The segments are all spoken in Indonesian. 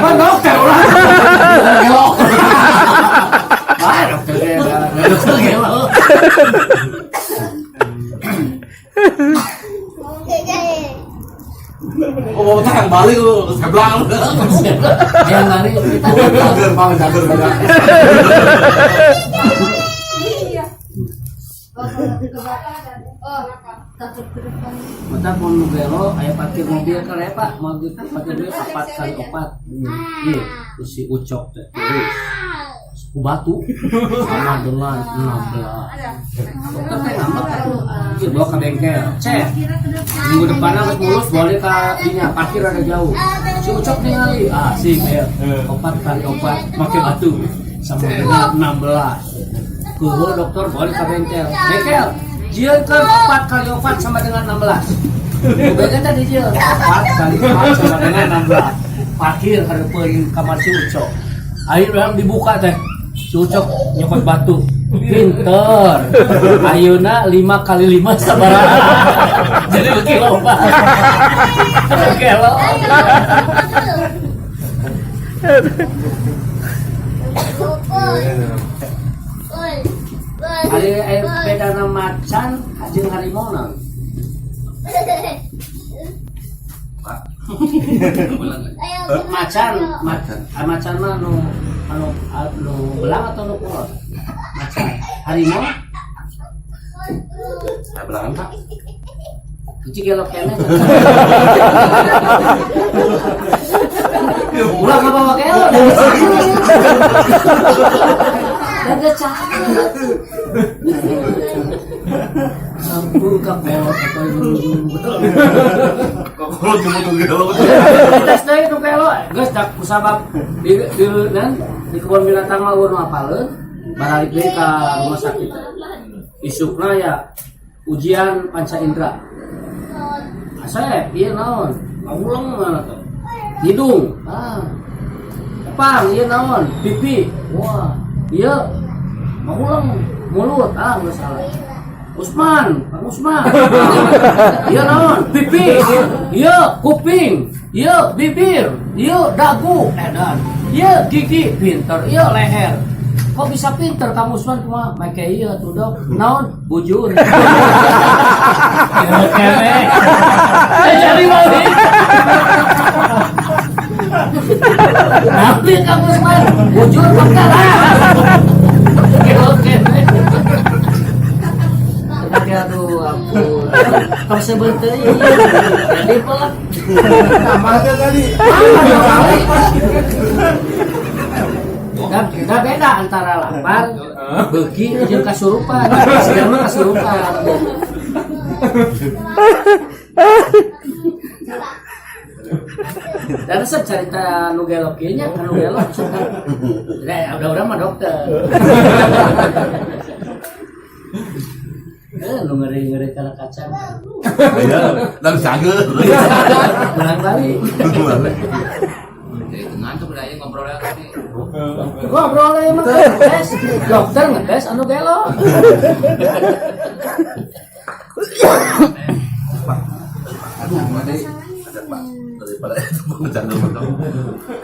Mana dokter orang? Gelok. Mana dokter gelok? Oh, tak balik lu, sebelah lu. Yang lari kita cager banget cager banget. Mata pun belo, ayah parkir mobil kan ya Pak, mobil parkir mobil 4x4. Iya, si Ucok teh. Batu sama dengan 16. Dokter teh ngambek kan bawa ke bengkel. Cek. Minggu depan harus mulus boleh ke dinya parkir ada jauh. Si Ucok ningali. Ah, sih ya. 4x4 pakai batu sama dengan 16. Kulo dokter boleh ke bengkel. Bengkel. Jieun kan 4x4 sama dengan 16. Bengkel tadi jieun 4x4 sama dengan 16. Parkir hareupeun kamar si Ucok. Akhirnya dibuka teh. Ucok nyokot batu pinter ayeuna 5x5 sabaraha jadi kilo Pak kilo ari bedana macan jeung harimau naon macan mah anu belang atau nu kulon macan harimau belangan Pak cuci gelok kene ulah ka bawa gelok ada cahaya sampur ka gelok apa kalau cuma gelok tes deui nu gelok geus dak kusabab di kebun binatang mah urang apaleun balik deui ka rumah sakit isukna ya ujian panca indera asep ieu naon nguleng mana tuh hidung pang ieu naon pipi wah ieu nguleng mulut geus salah Usman, Kang Usman. Iya naon? Pipi. Iya kuping. Iya bibir. Iya dagu. Dan iya gigi. Pinter. Iya leher. Kok bisa pinter Kang Usman kumaha? Make iya tuh dok. Naon? Bujur. Kene. Cari balik. Nabi Kang Usman. Bujur perkara. Oke. Aduh ampun kalau sebentar jadi pelak namanya tadi nggak beda antara lapar begi jeung kasurupan sedang mah kasurupan dan resep cerita nu gelok ieu nya anu gelok udah mah dokter lu ngeri kana kacang. Iya, dan cager. Barang balik. Jadi ngantuk udah aja ngobrol tadi. Ngobrol aja mah tes. Dokter ngetes anu gelo. Aduh, mana ada Pak. Daripada itu ngejandel betul.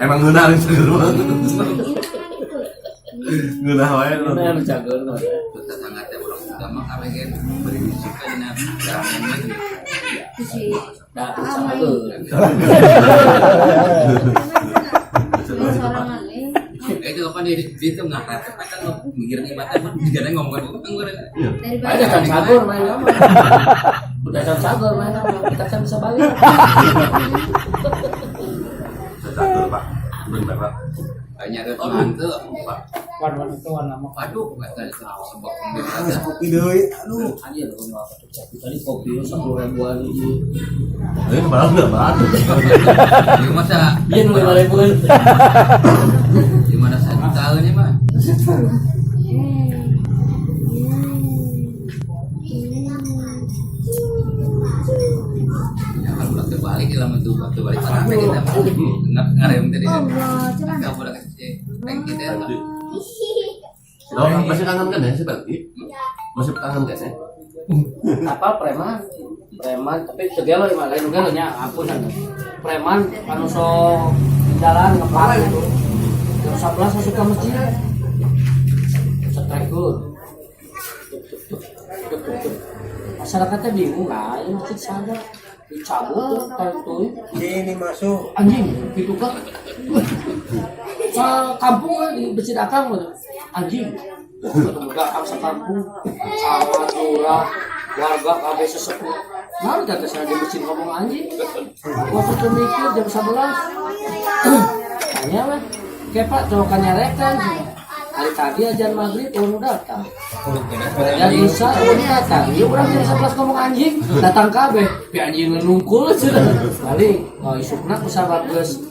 Emang ngeunah ari cager banget. Ngeunah wae. Ngeunah cager. Sangat ya urang agama kabegen beri bisikan dina jalanna gitu. Da itu apa di itu ngangkat kan mikirin ibadah mah digana ngomongin utang gue. Ada kan sagur main apa? Udah kan sagur main apa? Kita kan bisa balik. Sagur Pak. Bener Pak. Banyak ada teman tuh Pak. Warna itu warna mah aduh enggak tadi sebab pembebasan kopi deui aduh anjir lu mah tadi kopi 10.000 hiji barang enggak banget di masa ieu nu 5.000 di mana 1 tahun ya mah ya kalau udah balik dalam bentuk waktu balik sampai kita ngarem tadi enggak boleh kasih thank you deh. Oh, masih kangen kan ya seperti? Masih kangen kan ya? Apa preman? preman tapi tegelo mah lain gelo nya ampun preman anu sok jalan ngeplak gitu jam 11 masuk ke masjid setrekur masyarakatnya bingung lah ini masjid sadar dicabut tuh ini masuk anjing gitu kan kampung kan di masjid akang anjing udah akang sekampung sawah curah warga kabeh sesepuh nah kata saya di masjid ngomong anjing waktu itu mikir jam 11 hanya mah kepak coba nyarekan hari tadi ajan maghrib urung datang dan isya urung datang ya urang jam 11 ngomong anjing datang kabeh pi anjing nungkul balik isukna kusabat geus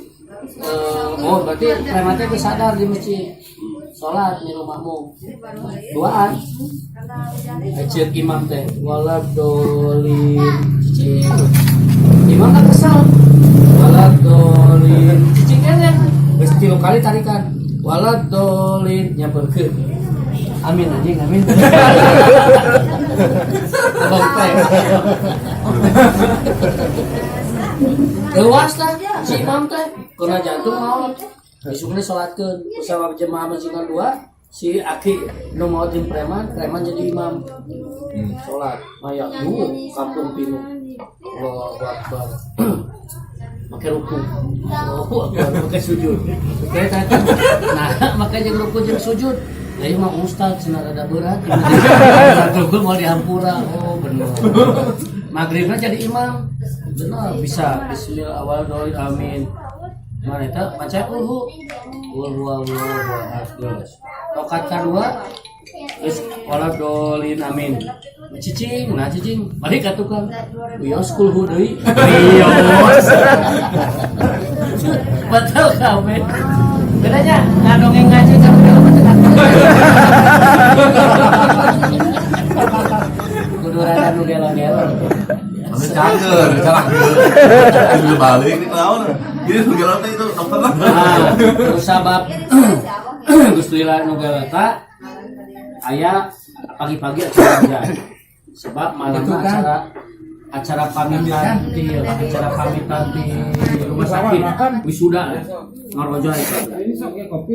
berarti preman teh sadar di masjid sholat di rumahmu duaan ecet imam teh waladolin cicing imam tak kesal waladolin cicing kan ya geus 3 kali tarikan waladolin nyamperkeun amin anjing amin abang teh dewas teh si imam teh kena jantung maut besoknya sholatkeun usaha jemaah masjid 2 si aki nu mau jeung preman jadi imam sholat mayak dulu kampung pinu Allahu Akbar make ruku Allahu Akbar make sujud nah makanya ruku jeung sujud ya mah ustaz cenah rada berat satu mau dihampura oh bener maghribna jadi imam bener bisa bismillah awal doa amin mana itu baca ulhu rokat kedua terus waladolin amin cicing nah cicing balik ke tukang wios kulhu deui wios betul kabe bedanya ngadongeng ngaji sama kalau baca kudu rada nu gelo-gelo Anu cager, balik nih naon. Jadi nu gelota itu dokter lah. Terus sabab Gusti Lila nu gelota aya pagi-pagi acara sebab malam acara pamitan di rumah sakit wisuda ngarojo itu.